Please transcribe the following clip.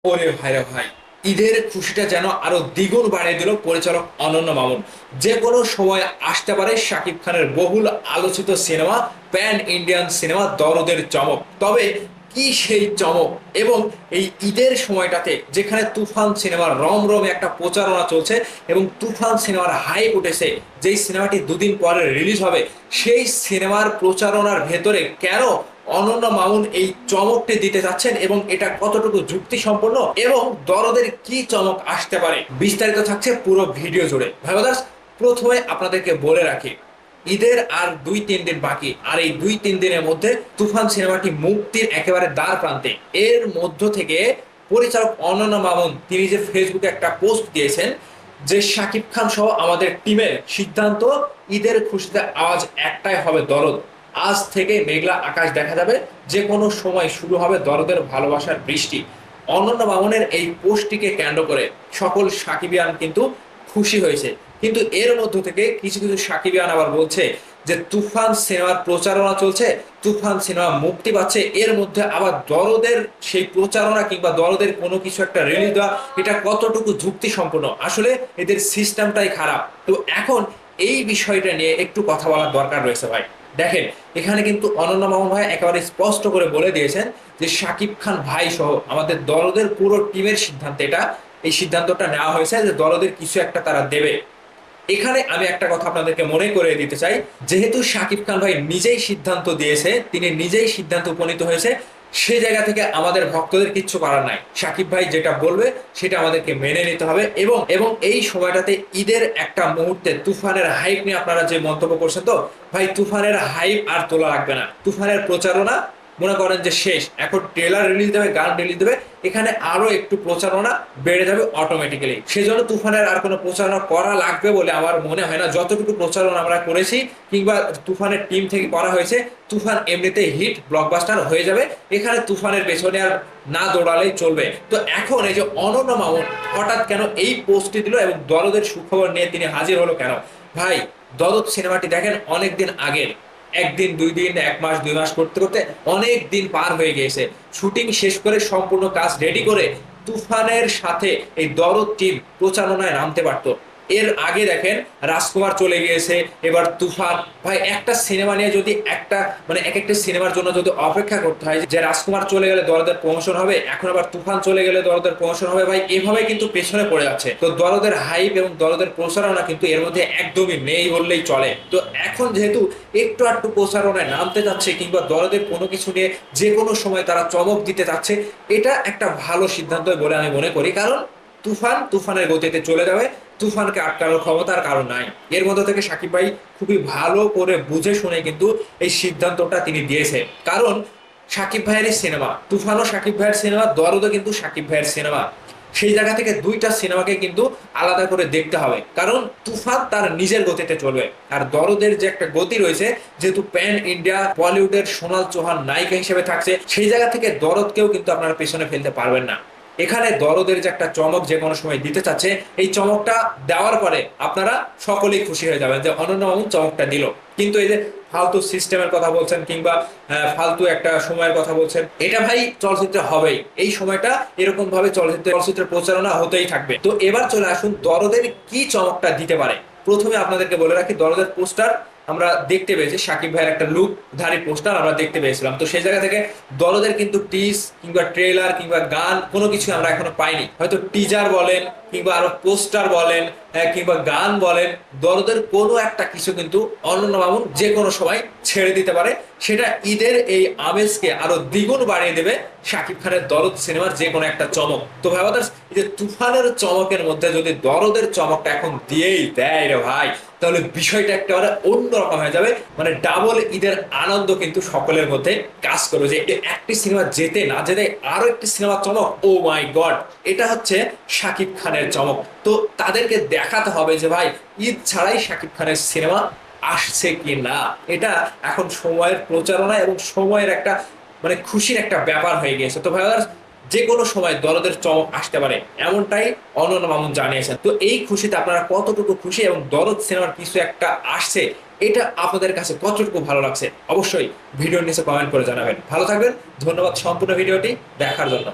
ওরে ভাই রে ভাই, ঈদের খুশিটা যেন আরো দ্বিগুণ বাড়িয়ে দিল পরিচালক অনন্য মামুন। যে কোনো সময় আসতে পারে শাকিব খানের বহুল আলোচিত সিনেমা, প্যান ইন্ডিয়ান সিনেমা দরদের চমক। তবে কি সেই চমক! এবং এই ঈদের সময়টাতে যেখানে তুফান সিনেমার রমরমে একটা প্রচারণা চলছে এবং তুফান সিনেমার হাইপ উঠেছে, যেই সিনেমাটি দুদিন পরে রিলিজ হবে, সেই সিনেমার প্রচারণার ভেতরে কেন অনন্য মামুন এই চমকটি দিতে যাচ্ছেন এবং এটা কতটুকু যুক্তি সম্পন্ন এবং দরদের কি চমক আসতে পারে, বিস্তারিত থাকছে পুরো ভিডিও জুড়ে। ভাই ব্রাদার্স, প্রথমে আপনাদেরকে বলে রাখি, ঈদের আর 2-3 দিন বাকি, আর এই 2-3 দিনের মধ্যে তুফান সিনেমাটি মুক্তির একেবারে দ্বার প্রান্তে। এর মধ্য থেকে পরিচালক অনন্য মামুন তিনি যে ফেসবুকে একটা পোস্ট দিয়েছেন যে শাকিব খান সহ আমাদের টিমের সিদ্ধান্ত, ঈদের খুশিতে আওয়াজ একটাই হবে, দরদ। আজ থেকে মেঘলা আকাশ দেখা যাবে, যে কোনো সময় শুরু হবে দরদের ভালোবাসার বৃষ্টি। অনন্য মামুনের এই পোস্টটিকে কেন্দ্র করে সকল সাকিবিয়ান কিন্তু খুশি হয়েছে। কিন্তু এর মধ্য থেকে কিছু কিছু সাকিবিয়ান আবার বলছে যে তুফান সিনেমার প্রচারণা চলছে, তুফান সিনেমা মুক্তি পাচ্ছে, এর মধ্যে আবার দরদের সেই প্রচারণা কিংবা দরদের কোনো কিছু একটা রিলিজ দেওয়া, এটা কতটুকু যুক্তি সম্পন্ন? আসলে এদের সিস্টেমটাই খারাপ। তো এখন এই বিষয়টা নিয়ে একটু কথা বলার দরকার রয়েছে ভাই। দেখেন, এখানে কিন্তু অনন্য মামুন ভাই একেবারে স্পষ্ট করে বলে দিয়েছেন যে শাকিব খান ভাই সহ আমাদের দরদের পুরো টিমের সিদ্ধান্ত এটা, এই সিদ্ধান্তটা নেওয়া হয়েছে যে দরদের কিছু একটা তারা দেবে। এখানে আমি একটা কথা আপনাদেরকে মনে করে দিতে চাই, যেহেতু শাকিব খান ভাই নিজেই সিদ্ধান্ত দিয়েছে, তিনি নিজেই সিদ্ধান্ত উপনীত হয়েছে, সে জায়গা থেকে আমাদের ভক্তদের কিচ্ছু করার নাই। শাকিব ভাই যেটা বলবে সেটা আমাদেরকে মেনে নিতে হবে। এবং এবং এই সময়টাতে ঈদের একটা মুহূর্তে তুফানের হাইপ নিয়ে আপনারা যে মন্তব্য করছেন, তো ভাই তুফানের হাইপ আর তোলা লাগবে না। তুফানের প্রচারণা মনে করেন যে শেষ, এখন ট্রেলার রিলিজ দেবে, গান রিলিজ দেবে, এখানে আরো একটু প্রচারণা বেড়ে যাবে অটোমেটিক্যালি। সেজন্য তুফানের আর কোনো প্রচারণা করা লাগবে বলে আমার মনে হয় না। যতটুকু প্রচারণা আমরা করেছি কিংবা তুফানের টিম থেকে করা হয়েছে, তুফান এমনিতে হিট ব্লকবাস্টার হয়ে যাবে, এখানে তুফানের পেছনে আর না দৌড়ালেই চলবে। তো এখন এই যে অনন্য মামুন হঠাৎ কেন এই পোস্টটি দিল এবং দরদের সুখবর নিয়ে তিনি হাজির হলো কেন? ভাই, দরদ সিনেমাটি দেখেন অনেক দিন আগের, 1 দিন 2 দিন 1 মাস 2 মাস করতে করতে অনেক দিন পার হয়ে গিয়েছে। শুটিং শেষ করে সম্পূর্ণ কাজ রেডি করে তুফানের সাথে এই দরদ টিম প্রচারণায় নামতে পারতো। এর আগে দেখেন রাজকুমার চলে গিয়েছে, এবার তুফান। ভাই, একটা সিনেমা নিয়ে যদি একটা মানে এক একটা সিনেমার জন্য যদি অপেক্ষা করতে হয় যে রাজকুমার চলে গেলে দরদের প্রমোশন হবে, এখন আবার তুফান চলে গেলে দরদের প্রমোশন হবে, ভাই এভাবে কিন্তু পেছনে পড়ে যাচ্ছে। তো দরদের হাইপ এবং দরদের প্রচারণা কিন্তু এর মধ্যে একদমই নেই বললেই চলে। তো এখন যেহেতু একটু একটু প্রচারণায় নামতে যাচ্ছে কিংবা দরদের কোনো কিছু নিয়ে যে কোনো সময় তারা চমক দিতে যাচ্ছে, এটা একটা ভালো সিদ্ধান্ত বলে আমি মনে করি। কারণ তুফানের গতিতে চলে যাবে, তুফানকে আটকানোর ক্ষমতার কারণ নাই। এর মধ্যে থেকে সাকিব ভাই খুবই ভালো করে বুঝে শুনে কিন্তু এই সিদ্ধান্তটা তিনি দিয়েছে। কারণ সাকিব ভাইয়ের সিনেমা, তুফানও সাকিব ভাইয়ের সিনেমা, দরদও কিন্তু সাকিব ভাইয়ের সিনেমা। সেই জায়গা থেকে দুইটা সিনেমাকে কিন্তু আলাদা করে দেখতে হবে। কারণ তুফান তার নিজের গতিতে চলবে, আর দরদের যে একটা গতি রয়েছে, যেহেতু প্যান ইন্ডিয়া বলিউডের সোনাল চৌহান নায়িকা হিসেবে থাকছে, সেই জায়গা থেকে দরদকেও কিন্তু আপনারা পেছনে ফেলতে পারবেন না। এখানে দরদের যে একটা চমক যে কোনো সময় দিতে চাচ্ছে, এই চমকটা দেওয়ার পরে আপনারা সকলেই খুশি হয়ে যাবেন যে অনন্য মামুন চমকটা দিল। কিন্তু এই যে ফালতু সিস্টেমের কথা বলছেন কিংবা ফালতু একটা সময়ের কথা বলছেন, এটা ভাই চলচ্চিত্রে হবেই। এই সময়টা এরকম ভাবে চলচ্চিত্রের প্রচারণা হতেই থাকবে। তো এবার চলে আসুন দরদের কি চমকটা দিতে পারে। প্রথমে আপনাদেরকে বলে রাখি, দরদের পোস্টার আমরা দেখতে পেয়েছি, সাকিব ভাইয়ের একটা লুক ধারী পোস্টার আমরা দেখতে পেয়েছিলাম। তো সেই জায়গা থেকে দরদের কিন্তু টিজ কিংবা ট্রেলার কিংবা গান কোনো কিছু আমরা এখনো পাইনি। হয়তো টিজার বলেন কিংবা আরো পোস্টার বলেন, কিংবা গান বলেন, দরদের কোনো একটা কিছু কিন্তু অনন্য মামুন যে কোনো সময় ছেড়ে দিতে পারে। সেটা ঈদের এই আমেজকে আরো দ্বিগুণ বাড়িয়ে দেবে শাকিব খানের দরদ সিনেমার যে কোনো একটা চমক। তো ভাই ব্রাদার্স, এই যে তুফানের চমকের মধ্যে যদি দরদের চমকটা এখন দিয়েই দেয় রে ভাই, তাহলে বিষয়টা একেবারে অন্যরকম হয়ে যাবে। মানে ডাবল ঈদের আনন্দ কিন্তু সকলের মধ্যে কাজ করবে যে একটি সিনেমা যেতে না যেতে আরো একটি সিনেমা চমক, ও মাই গড, এটা হচ্ছে শাকিব খানের চমক। তো তাদেরকে দেখাতে হবে যে ভাই ঈদ ছাড়াই শাকিব খানের সিনেমা আসছে কি না। এটা এখন সময়ের প্রচারণা এবং সময়ের একটা মানে খুশির একটা ব্যাপার হয়ে গিয়েছে। তো ভাই যে কোনো সময় দরদের চমক আসতে পারে, এমনটাই অনন্য মামুন জানিয়েছেন। তো এই খুশিতে আপনারা কতটুকু খুশি এবং দরদ সিনেমার কিছু একটা আসছে, এটা আপনাদের কাছে কতটুকু ভালো লাগছে, অবশ্যই ভিডিওর নিচে কমেন্ট করে জানাবেন। ভালো থাকবেন, ধন্যবাদ সম্পূর্ণ ভিডিওটি দেখার জন্য।